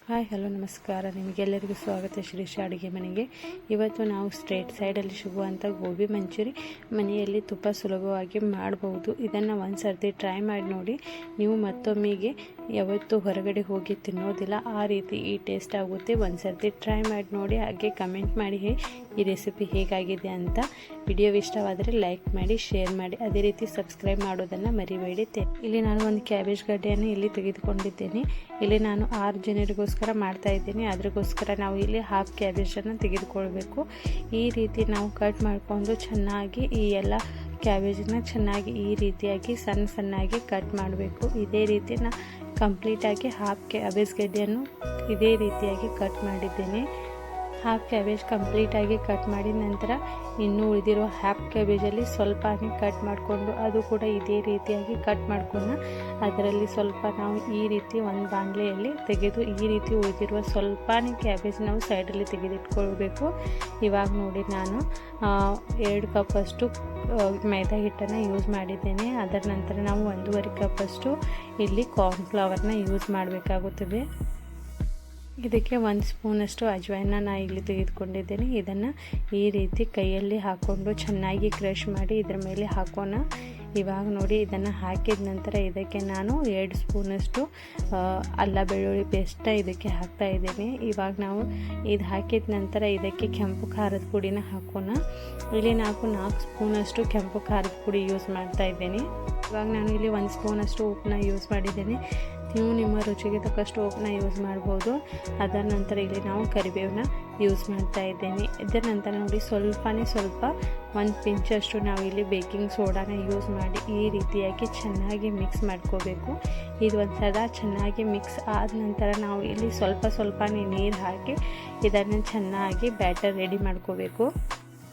Hi hello ನಮಸ್ಕಾರ, ನಿಮಗೆಲ್ಲರಿಗೂ ಸ್ವಾಗತ ಶ್ರೀಶ ಅಡುಗೆ ಮನೆಗೆ. ಇವತ್ತು ನಾವು ಸ್ಟ್ರೇಟ್ ಸೈಡಲ್ಲಿ ಸಿಗುವಂಥ ಗೋಬಿ ಮಂಚೂರಿ ಮನೆಯಲ್ಲಿ ತುಂಬ ಸುಲಭವಾಗಿ ಮಾಡಬಹುದು. ಇದನ್ನು ಒಂದು ಸರ್ತಿ ಟ್ರೈ ಮಾಡಿ ನೋಡಿ. ನೀವು ಮತ್ತೊಮ್ಮೆಗೆ ಯಾವತ್ತೂ ಹೊರಗಡೆ ಹೋಗಿ ತಿನ್ನೋದಿಲ್ಲ, ಆ ರೀತಿ ಈ ಟೇಸ್ಟ್ ಆಗುತ್ತೆ. ಒಂದು ಸರ್ತಿ ಟ್ರೈ ಮಾಡಿ ನೋಡಿ, ಹಾಗೆ ಕಮೆಂಟ್ ಮಾಡಿ ಈ ರೆಸಿಪಿ ಹೇಗಾಗಿದೆ ಅಂತ. ವಿಡಿಯೋ ಇಷ್ಟವಾದರೆ ಲೈಕ್ ಮಾಡಿ, ಶೇರ್ ಮಾಡಿ, ಅದೇ ರೀತಿ ಸಬ್ಸ್ಕ್ರೈಬ್ ಮಾಡೋದನ್ನು ಮರಿಬೇಡಿ. ಇಲ್ಲಿ ನಾನು ಒಂದು ಕ್ಯಾಬೇಜ್ ಗಡ್ಡೆಯನ್ನು ಇಲ್ಲಿ ತೆಗೆದುಕೊಂಡಿದ್ದೇನೆ. ಇಲ್ಲಿ ನಾನು 6 ಜನರಿಗೋಸ್ಕರ ಮಾಡ್ತಾ ಇದ್ದೀನಿ. ಅದಕ್ಕೋಸ್ಕರ ನಾವು ಇಲ್ಲಿ ಹಾಫ್ ಕ್ಯಾಬೇಜನ್ನು ತೆಗೆದುಕೊಳ್ಬೇಕು. ಈ ರೀತಿ ನಾವು ಕಟ್ ಮಾಡಿಕೊಂಡು ಚೆನ್ನಾಗಿ ಈ ಎಲ್ಲ ಕ್ಯಾಬೇಜನ್ನ ಚೆನ್ನಾಗಿ ಈ ರೀತಿಯಾಗಿ ಸಣ್ಣಾಗಿ ಕಟ್ ಮಾಡಬೇಕು. ಇದೇ ರೀತಿ ಕಂಪ್ಲೀಟಾಗಿ ಹಾಫ್ ಕ್ಯಾಬೇಜ್ ಗಡ್ಡೆಯನ್ನು ಇದೇ ರೀತಿಯಾಗಿ ಕಟ್ ಮಾಡಿದ್ದೇನೆ. ಹಾಫ್ ಕ್ಯಾಬೇಜ್ ಕಂಪ್ಲೀಟಾಗಿ ಕಟ್ ಮಾಡಿದ ನಂತರ ಇನ್ನೂ ಉಳಿದಿರೋ ಹಾಫ್ ಕ್ಯಾಬೇಜಲ್ಲಿ ಸ್ವಲ್ಪ ಕಟ್ ಮಾಡಿಕೊಂಡು ಅದು ಕೂಡ ಇದೇ ರೀತಿಯಾಗಿ ಕಟ್ ಮಾಡ್ಕೊಂಡು ಅದರಲ್ಲಿ ಸ್ವಲ್ಪ ನಾವು ಈ ರೀತಿ ಒಂದು ಬಾಣಲೆಯಲ್ಲಿ ತೆಗೆದು ಈ ರೀತಿ ಉಳಿದಿರುವ ಸ್ವಲ್ಪ ಕ್ಯಾಬೇಜ್ ನಾವು ಸೈಡಲ್ಲಿ ತೆಗೆದಿಟ್ಕೊಳ್ಬೇಕು. ಇವಾಗ ನೋಡಿ ನಾನು 2 ಕಪ್ಪಷ್ಟು ಮೈದಾ ಹಿಟ್ಟನ್ನು ಯೂಸ್ ಮಾಡಿದ್ದೇನೆ. ಅದರ ನಂತರ ನಾವು 1.5 ಕಪ್ಪಷ್ಟು ಇಲ್ಲಿ ಕಾರ್ನ್ಫ್ಲವರ್ನ ಯೂಸ್ ಮಾಡಬೇಕಾಗುತ್ತದೆ. ಇದಕ್ಕೆ 1 ಸ್ಪೂನಷ್ಟು ಅಜ್ವೈನ ನಾನು ಇಲ್ಲಿ ತೆಗೆದುಕೊಂಡಿದ್ದೇನೆ. ಇದನ್ನು ಈ ರೀತಿ ಕೈಯಲ್ಲಿ ಹಾಕ್ಕೊಂಡು ಚೆನ್ನಾಗಿ ಕ್ರಷ್ ಮಾಡಿ ಇದರ ಮೇಲೆ ಹಾಕೋಣ. ಇವಾಗ ನೋಡಿ ಇದನ್ನು ಹಾಕಿದ ನಂತರ ಇದಕ್ಕೆ ನಾನು 2 ಸ್ಪೂನಷ್ಟು ಅಲ್ಲ ಬೆಳ್ಳುಳ್ಳಿ ಪೇಸ್ಟನ್ನ ಇದಕ್ಕೆ ಹಾಕ್ತಾ ಇದ್ದೇನೆ. ಇವಾಗ ನಾವು ಇದು ಹಾಕಿದ ನಂತರ ಇದಕ್ಕೆ ಕೆಂಪು ಖಾರದ ಪುಡಿನ ಹಾಕೋಣ. ಇಲ್ಲಿ 4 ಸ್ಪೂನಷ್ಟು ಕೆಂಪು ಖಾರದ ಪುಡಿ ಯೂಸ್ ಮಾಡ್ತಾ ಇದ್ದೇನೆ. ಇವಾಗ ನಾನು ಇಲ್ಲಿ 1 ಸ್ಪೂನಷ್ಟು ಉಪ್ಪನ್ನ ಯೂಸ್ ಮಾಡಿದ್ದೇನೆ. ನೀವು ನಿಮ್ಮ ರುಚಿಗೆ ತಕ್ಕಷ್ಟು ಉಪ್ಪನ್ನ ಯೂಸ್ ಮಾಡ್ಬೋದು. ಅದರ ನಂತರ ಇಲ್ಲಿ ನಾವು ಕರಿಬೇವನ್ನ ಯೂಸ್ ಮಾಡ್ತಾ ಇದ್ದೇನೆ. ಇದರ ನಂತರ ನೋಡಿ ಸ್ವಲ್ಪ 1 ಪಿಂಚಷ್ಟು ನಾವು ಇಲ್ಲಿ ಬೇಕಿಂಗ್ ಸೋಡಾನ ಯೂಸ್ ಮಾಡಿ ಈ ರೀತಿಯಾಗಿ ಚೆನ್ನಾಗಿ ಮಿಕ್ಸ್ ಮಾಡ್ಕೋಬೇಕು. ಇದು ಒಂದು ಸಲ ಚೆನ್ನಾಗಿ ಮಿಕ್ಸ್ ಆದ ನಂತರ ನಾವು ಇಲ್ಲಿ ಸ್ವಲ್ಪ ನೀರು ಹಾಕಿ ಇದನ್ನು ಚೆನ್ನಾಗಿ ಬ್ಯಾಟರ್ ರೆಡಿ ಮಾಡ್ಕೋಬೇಕು.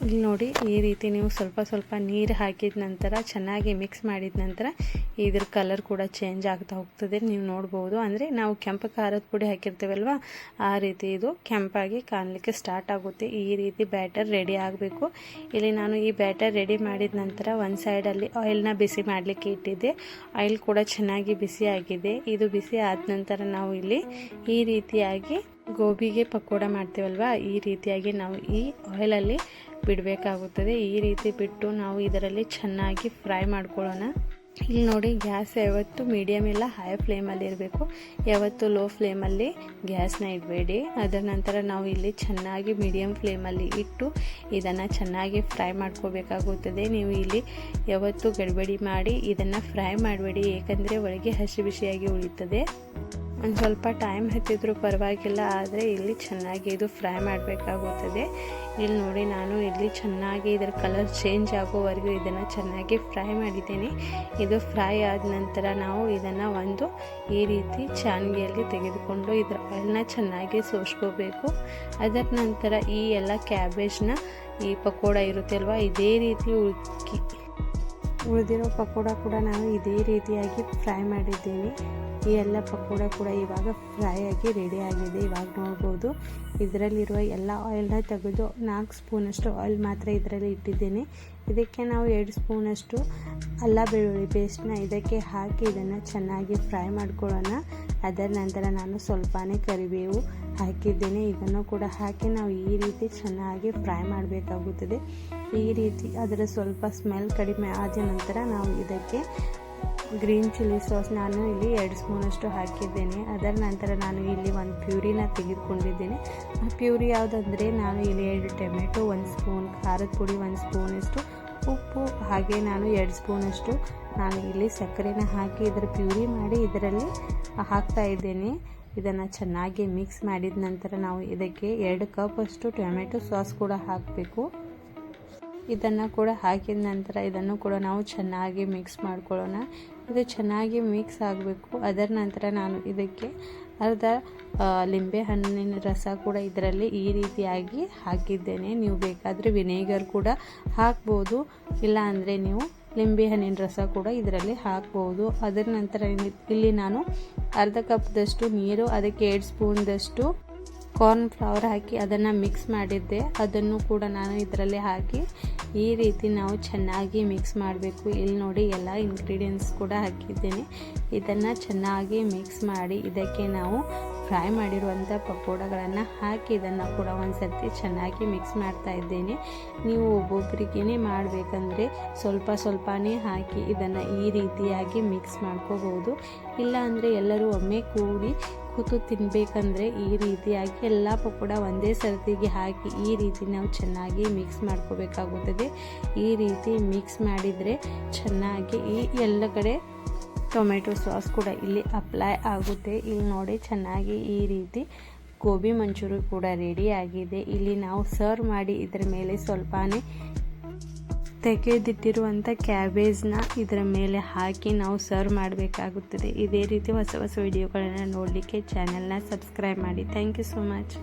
ಇಲ್ಲಿ ನೋಡಿ ಈ ರೀತಿ ನೀವು ಸ್ವಲ್ಪ ನೀರು ಹಾಕಿದ ನಂತರ ಚೆನ್ನಾಗಿ ಮಿಕ್ಸ್ ಮಾಡಿದ ನಂತರ ಇದ್ರ ಕಲರ್ ಕೂಡ ಚೇಂಜ್ ಆಗ್ತಾ ಹೋಗ್ತದೆ. ನೀವು ನೋಡ್ಬೋದು, ಅಂದರೆ ನಾವು ಕೆಂಪು ಖಾರದ ಪುಡಿ ಹಾಕಿರ್ತೀವಲ್ವ, ಆ ರೀತಿ ಇದು ಕೆಂಪಾಗಿ ಕಾಣಲಿಕ್ಕೆ ಸ್ಟಾರ್ಟ್ ಆಗುತ್ತೆ. ಈ ರೀತಿ ಬ್ಯಾಟರ್ ರೆಡಿ ಆಗಬೇಕು. ಇಲ್ಲಿ ನಾನು ಈ ಬ್ಯಾಟರ್ ರೆಡಿ ಮಾಡಿದ ನಂತರ ಒಂದು ಸೈಡಲ್ಲಿ ಆಯಿಲ್ನ ಬಿಸಿ ಮಾಡಲಿಕ್ಕೆ ಇಟ್ಟಿದ್ದೆ. ಆಯಿಲ್ ಕೂಡ ಚೆನ್ನಾಗಿ ಬಿಸಿ ಆಗಿದೆ. ಇದು ಬಿಸಿ ಆದ ನಂತರ ನಾವು ಇಲ್ಲಿ ಈ ರೀತಿಯಾಗಿ ಗೋಬಿಗೆ ಪಕೋಡ ಮಾಡ್ತೀವಲ್ವ, ಈ ರೀತಿಯಾಗಿ ನಾವು ಈ ಆಯಿಲಲ್ಲಿ ಬಿಡಬೇಕಾಗುತ್ತದೆ. ಈ ರೀತಿ ಬಿಟ್ಟು ನಾವು ಇದರಲ್ಲಿ ಚೆನ್ನಾಗಿ ಫ್ರೈ ಮಾಡ್ಕೊಳ್ಳೋಣ. ಇಲ್ಲಿ ನೋಡಿ ಗ್ಯಾಸ್ ಯಾವತ್ತು ಮೀಡಿಯಮ್ ಇಲ್ಲ ಹೈ ಫ್ಲೇಮಲ್ಲಿ ಇರಬೇಕು, ಯಾವತ್ತು ಲೋ ಫ್ಲೇಮಲ್ಲಿ ಗ್ಯಾಸ್ನ ಇಡಬೇಡಿ. ಅದರ ನಂತರ ನಾವು ಇಲ್ಲಿ ಚೆನ್ನಾಗಿ ಮೀಡಿಯಮ್ ಫ್ಲೇಮಲ್ಲಿ ಇಟ್ಟು ಇದನ್ನು ಚೆನ್ನಾಗಿ ಫ್ರೈ ಮಾಡ್ಕೋಬೇಕಾಗುತ್ತದೆ. ನೀವು ಇಲ್ಲಿ ಯಾವತ್ತು ಗಡಿಬಿಡಿ ಮಾಡಿ ಇದನ್ನು ಫ್ರೈ ಮಾಡಬೇಡಿ, ಏಕೆಂದರೆ ಒಳಗೆ ಹಸಿ ಬಿಸಿಯಾಗಿ ಉಳಿತದೆ. ಒಂದು ಸ್ವಲ್ಪ ಟೈಮ್ ಹತ್ತಿದ್ರೂ ಪರವಾಗಿಲ್ಲ, ಆದರೆ ಇಲ್ಲಿ ಚೆನ್ನಾಗಿ ಇದು ಫ್ರೈ ಮಾಡಬೇಕಾಗುತ್ತದೆ. ಇಲ್ಲಿ ನೋಡಿ ನಾನು ಇಲ್ಲಿ ಚೆನ್ನಾಗಿ ಇದರ ಕಲರ್ ಚೇಂಜ್ ಆಗೋವರೆಗೂ ಇದನ್ನು ಚೆನ್ನಾಗಿ ಫ್ರೈ ಮಾಡಿದ್ದೇನೆ. ಇದು ಫ್ರೈ ಆದ ನಂತರ ನಾವು ಇದನ್ನು ಒಂದು ಈ ರೀತಿ ಚಾನ್ಗೆಯಲ್ಲಿ ತೆಗೆದುಕೊಂಡು ಇದರ ಆಯಿಲ್ನ ಚೆನ್ನಾಗಿ ಸೋಸ್ಕೋಬೇಕು. ಅದರ ನಂತರ ಈ ಎಲ್ಲ ಕ್ಯಾಬೇಜ್ನ ಈ ಪಕೋಡ ಇರುತ್ತೆ ಅಲ್ವಾ, ಇದೇ ರೀತಿ ಉಳಿದಿರೋ ಪಕೋಡ ಕೂಡ ನಾನು ಇದೇ ರೀತಿಯಾಗಿ ಫ್ರೈ ಮಾಡಿದ್ದೇನೆ. ಈ ಎಲ್ಲ ಪಕೋಡ ಕೂಡ ಇವಾಗ ಫ್ರೈ ಆಗಿ ರೆಡಿ ಆಗಿದೆ. ಇವಾಗ ನೋಡ್ಬೋದು ಇದರಲ್ಲಿರುವ ಎಲ್ಲ ಆಯಿಲ್ನ ತೆಗೆದು 4 ಸ್ಪೂನಷ್ಟು ಆಯಿಲ್ ಮಾತ್ರ ಇದರಲ್ಲಿ ಇಟ್ಟಿದ್ದೇನೆ. ಇದಕ್ಕೆ ನಾವು 2 ಸ್ಪೂನಷ್ಟು ಅಲ್ಲ ಬೆಳ್ಳುಳ್ಳಿ ಪೇಸ್ಟ್ನ ಇದಕ್ಕೆ ಹಾಕಿ ಇದನ್ನು ಚೆನ್ನಾಗಿ ಫ್ರೈ ಮಾಡ್ಕೊಳ್ಳೋಣ. ಅದರ ನಂತರ ನಾನು ಸ್ವಲ್ಪನೇ ಕರಿಬೇವು ಹಾಕಿದ್ದೇನೆ. ಇದನ್ನು ಕೂಡ ಹಾಕಿ ನಾವು ಈ ರೀತಿ ಚೆನ್ನಾಗಿ ಫ್ರೈ ಮಾಡಬೇಕಾಗುತ್ತದೆ. ಈ ರೀತಿ ಅದರ ಸ್ವಲ್ಪ ಸ್ಮೆಲ್ ಕಡಿಮೆ ಆದ ನಂತರ ನಾವು ಇದಕ್ಕೆ ಗ್ರೀನ್ ಚಿಲ್ಲಿ ಸಾಸ್ ನಾನು ಇಲ್ಲಿ 2 ಸ್ಪೂನಷ್ಟು ಹಾಕಿದ್ದೇನೆ. ಅದರ ನಂತರ ನಾನು ಇಲ್ಲಿ ಒಂದು ಪ್ಯೂರಿನ ತೆಗೆದುಕೊಂಡಿದ್ದೇನೆ. ಆ ಪ್ಯೂರಿ ಯಾವುದಂದರೆ ನಾನು ಇಲ್ಲಿ 2 ಟೊಮೆಟೊ, 1 ಸ್ಪೂನ್ ಖಾರದ ಪುಡಿ, 1 ಸ್ಪೂನಷ್ಟು ಉಪ್ಪು, ಹಾಗೆ ನಾನು 2 ಸ್ಪೂನಷ್ಟು ನಾನು ಇಲ್ಲಿ ಸಕ್ಕರೆನ ಹಾಕಿ ಇದರ ಪ್ಯೂರಿ ಮಾಡಿ ಇದರಲ್ಲಿ ಹಾಕ್ತಾ ಇದ್ದೇನೆ. ಇದನ್ನು ಚೆನ್ನಾಗಿ ಮಿಕ್ಸ್ ಮಾಡಿದ ನಂತರ ನಾವು ಇದಕ್ಕೆ 2 ಕಪ್ಪಷ್ಟು ಟೊಮೆಟೊ ಸಾಸ್ ಕೂಡ ಹಾಕಬೇಕು. ಇದನ್ನು ಕೂಡ ಹಾಕಿದ ನಂತರ ಇದನ್ನು ಕೂಡ ನಾವು ಚೆನ್ನಾಗಿ ಮಿಕ್ಸ್ ಮಾಡ್ಕೊಳ್ಳೋಣ. ಇದು ಚೆನ್ನಾಗಿ ಮಿಕ್ಸ್ ಆಗಬೇಕು. ಅದರ ನಂತರ ನಾನು ಇದಕ್ಕೆ ಅರ್ಧ ಲಿಂಬೆ ಹಣ್ಣಿನ ರಸ ಕೂಡ ಇದರಲ್ಲಿ ಈ ರೀತಿಯಾಗಿ ಹಾಕಿದ್ದೇನೆ. ನೀವು ಬೇಕಾದರೆ ವಿನೇಗರ್ ಕೂಡ ಹಾಕ್ಬೋದು, ಇಲ್ಲ ಅಂದರೆ ನೀವು ಲಿಂಬೆ ಹಣ್ಣಿನ ರಸ ಕೂಡ ಇದರಲ್ಲಿ ಹಾಕ್ಬೋದು. ಅದರ ನಂತರ ಇಲ್ಲಿ ನಾನು ಅರ್ಧ ಕಪ್ದಷ್ಟು ನೀರು, ಅದಕ್ಕೆ 2 ಸ್ಪೂನ್ದಷ್ಟು ಕಾರ್ನ್ಫ್ಲವರ್ ಹಾಕಿ ಅದನ್ನು ಮಿಕ್ಸ್ ಮಾಡಿದ್ದೆ. ಅದನ್ನು ಕೂಡ ನಾನು ಇದರಲ್ಲಿ ಹಾಕಿ ಈ ರೀತಿ ನಾವು ಚೆನ್ನಾಗಿ ಮಿಕ್ಸ್ ಮಾಡಬೇಕು. ಇಲ್ಲಿ ನೋಡಿ ಎಲ್ಲ ಇಂಗ್ರೀಡಿಯೆಂಟ್ಸ್ ಕೂಡ ಹಾಕಿದ್ದೇನೆ. ಇದನ್ನು ಚೆನ್ನಾಗಿ ಮಿಕ್ಸ್ ಮಾಡಿ ಇದಕ್ಕೆ ನಾವು ಫ್ರೈ ಮಾಡಿರುವಂಥ ಪಕೋಡಗಳನ್ನು ಹಾಕಿ ಇದನ್ನು ಕೂಡ ಒಂದು ಸರ್ತಿ ಚೆನ್ನಾಗಿ ಮಿಕ್ಸ್ ಮಾಡ್ತಾ ಇದ್ದೇನೆ. ನೀವು ಒಬ್ಬೊಬ್ಬರಿಗೇ ಮಾಡಬೇಕಂದ್ರೆ ಸ್ವಲ್ಪನೇ ಹಾಕಿ ಇದನ್ನು ಈ ರೀತಿಯಾಗಿ ಮಿಕ್ಸ್ ಮಾಡ್ಕೋಬಹುದು. ಇಲ್ಲ ಅಂದರೆ ಎಲ್ಲರೂ ಒಮ್ಮೆ ಕೂತು ತಿನ್ನಬೇಕಂದ್ರೆ ಈ ರೀತಿಯಾಗಿ ಎಲ್ಲ ಪಕೋಡ ಒಂದೇ ಸರ್ತಿಗೆ ಹಾಕಿ ಈ ರೀತಿ ನಾವು ಚೆನ್ನಾಗಿ ಮಿಕ್ಸ್ ಮಾಡ್ಕೋಬೇಕಾಗುತ್ತದೆ. ಈ ರೀತಿ ಮಿಕ್ಸ್ ಮಾಡಿದರೆ ಚೆನ್ನಾಗಿ ಈ ಎಲ್ಲ ಕಡೆ ಟೊಮೆಟೊ ಸಾಸ್ ಕೂಡ ಇಲ್ಲಿ ಅಪ್ಲೈ ಆಗುತ್ತೆ. ಇಲ್ಲಿ ನೋಡಿ ಚೆನ್ನಾಗಿ ಈ ರೀತಿ ಗೋಬಿ ಮಂಚೂರಿ ಕೂಡ ರೆಡಿ ಆಗಿದೆ. ಇಲ್ಲಿ ನಾವು ಸರ್ವ್ ಮಾಡಿ ಇದರ ಮೇಲೆ ಸ್ವಲ್ಪನೇ ತೆಗೆದಿಟ್ಟಿರುವಂಥ ಕ್ಯಾಬೇಜ್ನ ಇದರ ಮೇಲೆ ಹಾಕಿ ನಾವು ಸರ್ವ್ ಮಾಡಬೇಕಾಗುತ್ತದೆ. ಇದೇ ರೀತಿ ಹೊಸ ವಿಡಿಯೋಗಳನ್ನು ನೋಡಲಿಕ್ಕೆ ಚಾನೆಲ್ನ ಸಬ್ಸ್ಕ್ರೈಬ್ ಮಾಡಿ. Thank you so much.